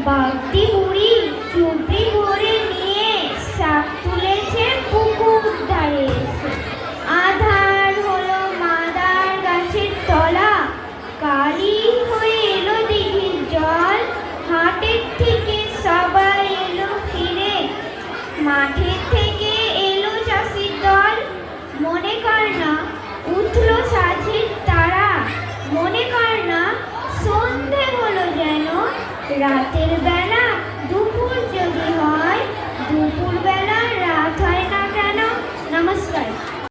বাগদি বুড়ি চুবড়ি ভরে নিয়ে শাক তুলেছে পুকুর ধারে এসে। আধার হলো মাদার গাছের তলা, কালি হয়ে এলো দিঘির জল। হাটের থেকে সবাই এলো ফিরে, মাঠের থেকে এলো চাষির দল। মনে কর না উঠলো সাঝের তারা, মনে কর না সন্ধে হলো যেন রাতের বেলা।